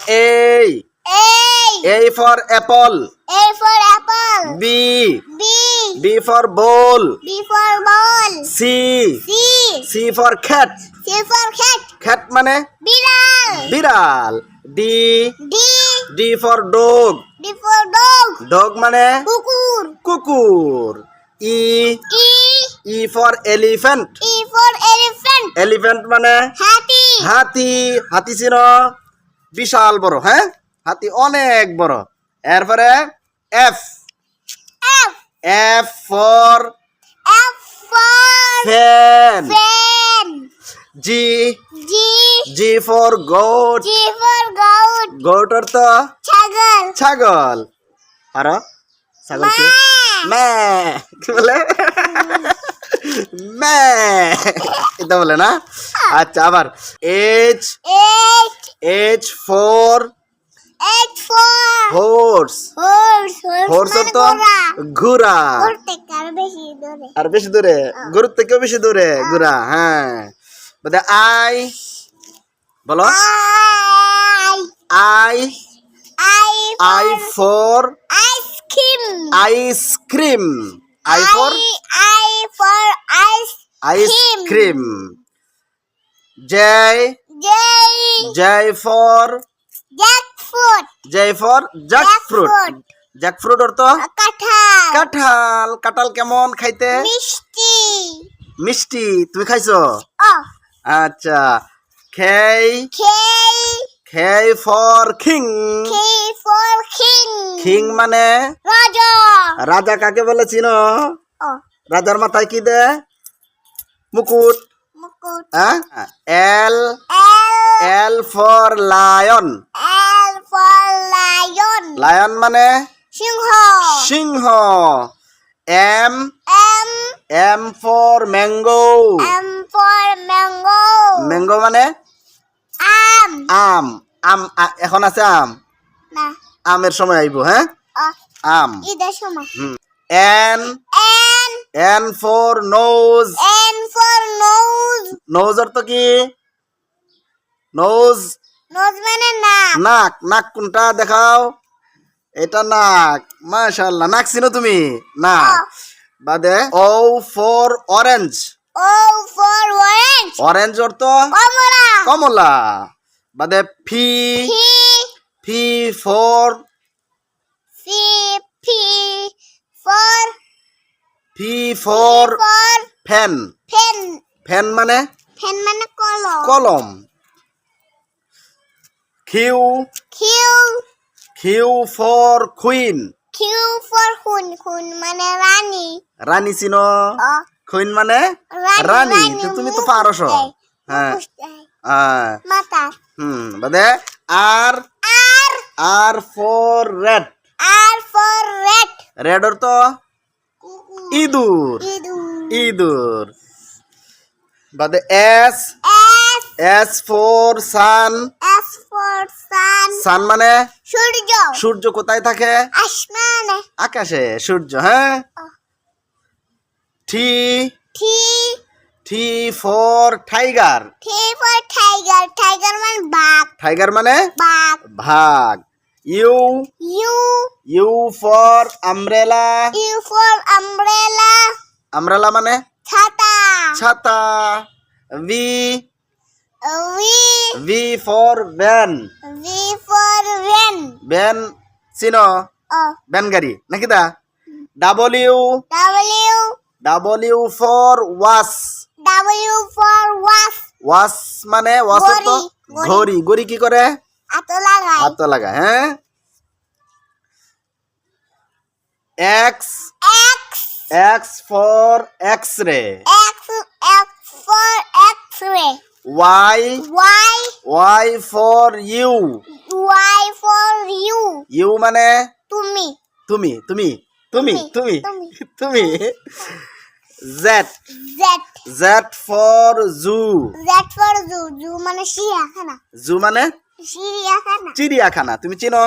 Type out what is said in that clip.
A. A for apple. A for apple. B. B. B for bowl. B for ball. C. C. C for cat. C for cat. Cat মানে বিড়াল. বিড়াল। D. D. D for dog. D for dog. Dog মানে কুকুর. কুকুর। E. E. E for elephant. E for elephant. Elephant মানে হাতি. হাতি। হাতি ছিল বিশাল বড়, হ্যাঁ, হাতি অনেক বড়। এরপরে F. F. F for F for fan. fan. G. G. G for goat. G for goat. goat অর্থ ছাগল. ছাগল। আর ছাগল কি? মে কি বলে? মে এটা বলে না? আচ্ছা, আবার H. H. H for H for horse. horse. horse অর্থ ঘোড়া. ঘোড়া। ঘোড়া থেকে আর বেশি দূরে. আর বেশি দূরে, গরুর থেকেও বেশি দূরে ঘোড়া। হ্যাঁ, বলে I. বলো I. I. I for ice cream. ice cream. I for I for ice ice cream. J. J. J for Jackfruit. J for jackfruit. Jackfruit. jackfruit অর্থ কাঁঠাল. কাঁঠাল। কাঁঠাল কেমন খাইতে? মিষ্টি. মিষ্টি। তুমি খাইছো? Oh. আচ্ছা। K. K. K for king. K for king. king মানে রাজা. রাজা কাকে বলে চিনো? Oh. রাজার মাথায় কি দে? মুকুট। মুকুট. হ্যাঁ। L. L. L for lion. L for lion. lion মানে সিংহ. সিংহ। M. M. M for mango. M for mango. mango মানে আম. আম। আম এখন আছে আম, না. আমের সময় আইব। হ্যাঁ, আম। ঈদের সময়. N. N. N for nose. N for nose. nose অর্থ কি? nose Nose মানে নাক. নাক। নাক কোনটা দেখাও? এটা নাক। মাশাআল্লাহ, নাক চিনো তুমি? না। বাদে O for orange. O for orange. orange অর্থ কমলা. কমলা। বাদে P. P. P for P. P for P for for pen. pen. pen মানে Pen মানে কলম. কলম। Q. Q. Q for queen. Q for খুন. খুন মানে রানী. রানী চিনো? queen মানে রানী। তো তুমি তো পারছ। হ্যাঁ, মাথা. বাদে R. R. R for red. R for red. red অর্থ ইঁদুর। ইঁদুর. ইঁদুর। বাদে S. S. S for sun. S for sun. sun মানে সূর্য. সূর্য কোথায় থাকে? আসমানে. আকাশে সূর্য। হ্যাঁ। T. T. T for tiger. T for tiger. Tiger মানে বাঘ. tiger মানে বাঘ. ভাগ। U. U. U for umbrella. U for umbrella. umbrella মানে ছাতা. ছাতা। V. V. V for van. V for van. van চিনো? Oh. ভ্যান গাড়ি নাকি তা? W. W. W for watch. W for watch. watch মানে watch অর্থ ঘড়ি। ঘড়ি। ঘড়ি কি করে? হাত লাগায়. হাত লাগায়। হ্যাঁ। X. X. X for x-ray. X. X for X-ray. Y. Y. Y for you. Y for you. You মানে তুমি. তুমি তুমি তুমি তুমি তুমি. তুমি। Z. Z. Z for zoo. Z for zoo. Zoo মানে চিড়িয়াখানা. zoo মানে চিড়িয়াখানা. চিড়িয়াখানা। তুমি চিনো?